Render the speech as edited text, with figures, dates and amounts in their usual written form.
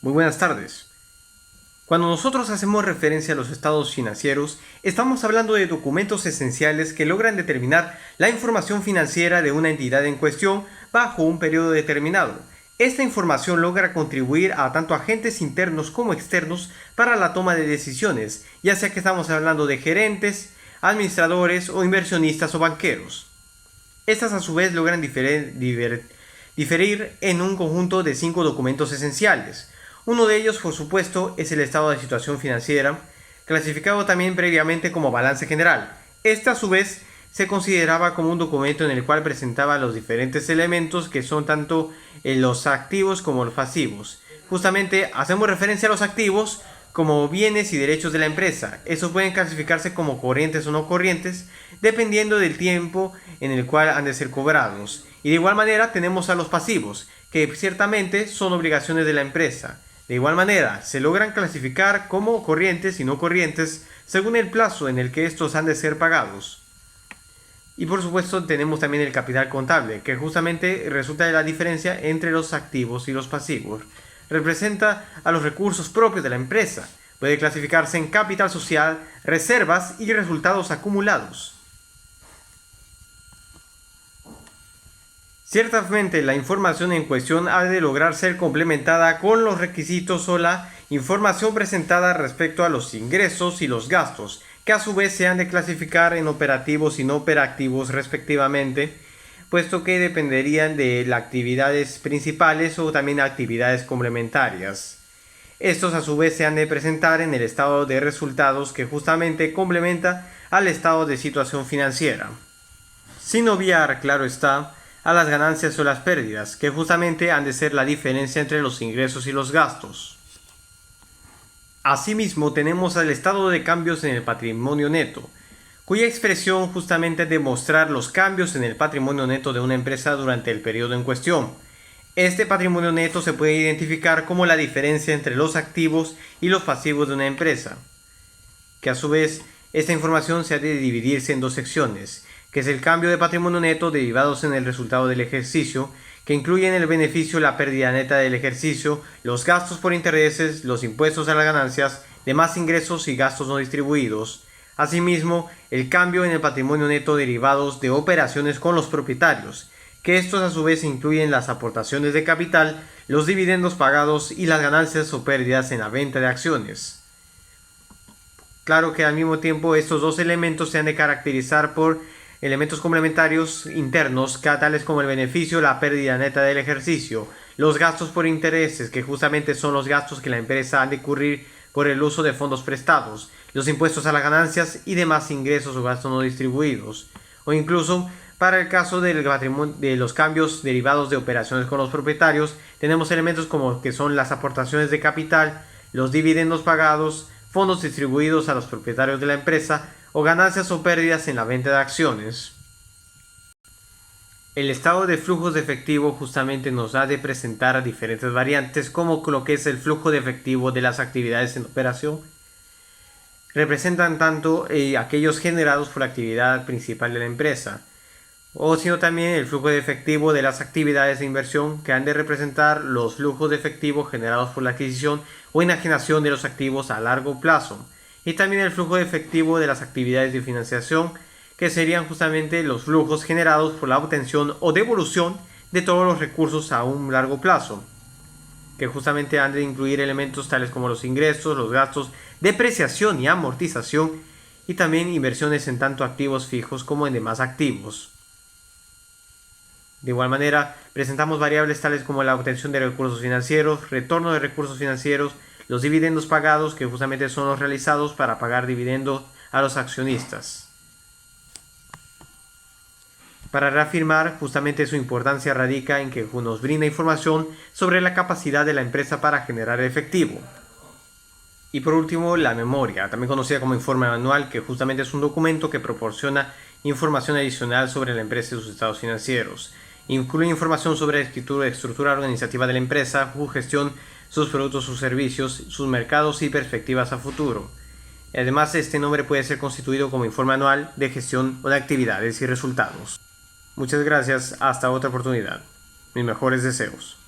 Muy buenas tardes. Cuando nosotros hacemos referencia a los estados financieros, estamos hablando de documentos esenciales que logran determinar la información financiera de una entidad en cuestión bajo un periodo determinado. Esta información logra contribuir a tanto agentes internos como externos para la toma de decisiones, ya sea que estamos hablando de gerentes, administradores o inversionistas o banqueros. Estas a su vez logran diferir en un conjunto de 5 documentos esenciales. Uno de ellos, por supuesto, es el estado de situación financiera, clasificado también previamente como balance general. Este, a su vez, se consideraba como un documento en el cual presentaba los diferentes elementos que son tanto los activos como los pasivos. Justamente hacemos referencia a los activos como bienes y derechos de la empresa. Estos pueden clasificarse como corrientes o no corrientes, dependiendo del tiempo en el cual han de ser cobrados. Y de igual manera tenemos a los pasivos, que ciertamente son obligaciones de la empresa. De igual manera, se logran clasificar como corrientes y no corrientes según el plazo en el que estos han de ser pagados. Y por supuesto tenemos también el capital contable, que justamente resulta de la diferencia entre los activos y los pasivos. Representa a los recursos propios de la empresa. Puede clasificarse en capital social, reservas y resultados acumulados. Ciertamente la información en cuestión ha de lograr ser complementada con los requisitos o la información presentada respecto a los ingresos y los gastos, que a su vez se han de clasificar en operativos y no operativos respectivamente, puesto que dependerían de las actividades principales o también actividades complementarias. Estos a su vez se han de presentar en el estado de resultados que justamente complementa al estado de situación financiera. Sin obviar, claro está, a las ganancias o las pérdidas, que justamente han de ser la diferencia entre los ingresos y los gastos. Asimismo, tenemos el estado de cambios en el patrimonio neto, cuya expresión justamente es demostrar los cambios en el patrimonio neto de una empresa durante el periodo en cuestión. Este patrimonio neto se puede identificar como la diferencia entre los activos y los pasivos de una empresa, que a su vez esta información se ha de dividirse en dos secciones, que es el cambio de patrimonio neto derivados en el resultado del ejercicio, que incluyen el beneficio, la pérdida neta del ejercicio, los gastos por intereses, los impuestos a las ganancias, demás ingresos y gastos no distribuidos. Asimismo, el cambio en el patrimonio neto derivados de operaciones con los propietarios, que estos a su vez incluyen las aportaciones de capital, los dividendos pagados y las ganancias o pérdidas en la venta de acciones. Claro que al mismo tiempo estos dos elementos se han de caracterizar por elementos complementarios internos, tales como el beneficio, la pérdida neta del ejercicio, los gastos por intereses, que justamente son los gastos que la empresa ha de cubrir por el uso de fondos prestados, los impuestos a las ganancias y demás ingresos o gastos no distribuidos, o incluso para el caso de los cambios derivados de operaciones con los propietarios, tenemos elementos como que son las aportaciones de capital, los dividendos pagados, fondos distribuidos a los propietarios de la empresa, o ganancias o pérdidas en la venta de acciones. El estado de flujos de efectivo justamente nos ha de presentar diferentes variantes, como lo que es el flujo de efectivo de las actividades en operación. Representan tanto aquellos generados por la actividad principal de la empresa, o sino también el flujo de efectivo de las actividades de inversión, que han de representar los flujos de efectivo generados por la adquisición o enajenación de los activos a largo plazo, y también el flujo de efectivo de las actividades de financiación, que serían justamente los flujos generados por la obtención o devolución de todos los recursos a un largo plazo, que justamente han de incluir elementos tales como los ingresos, los gastos, depreciación y amortización, y también inversiones en tanto activos fijos como en demás activos. De igual manera, presentamos variables tales como la obtención de recursos financieros, retorno de recursos financieros, los dividendos pagados, que justamente son los realizados para pagar dividendos a los accionistas. Para reafirmar, justamente su importancia radica en que nos brinda información sobre la capacidad de la empresa para generar efectivo. Y por último, la memoria, también conocida como informe anual, que justamente es un documento que proporciona información adicional sobre la empresa y sus estados financieros. Incluye información sobre la estructura organizativa de la empresa, su gestión, sus productos, sus servicios, sus mercados y perspectivas a futuro. Además, este nombre puede ser constituido como informe anual de gestión o de actividades y resultados. Muchas gracias, hasta otra oportunidad. Mis mejores deseos.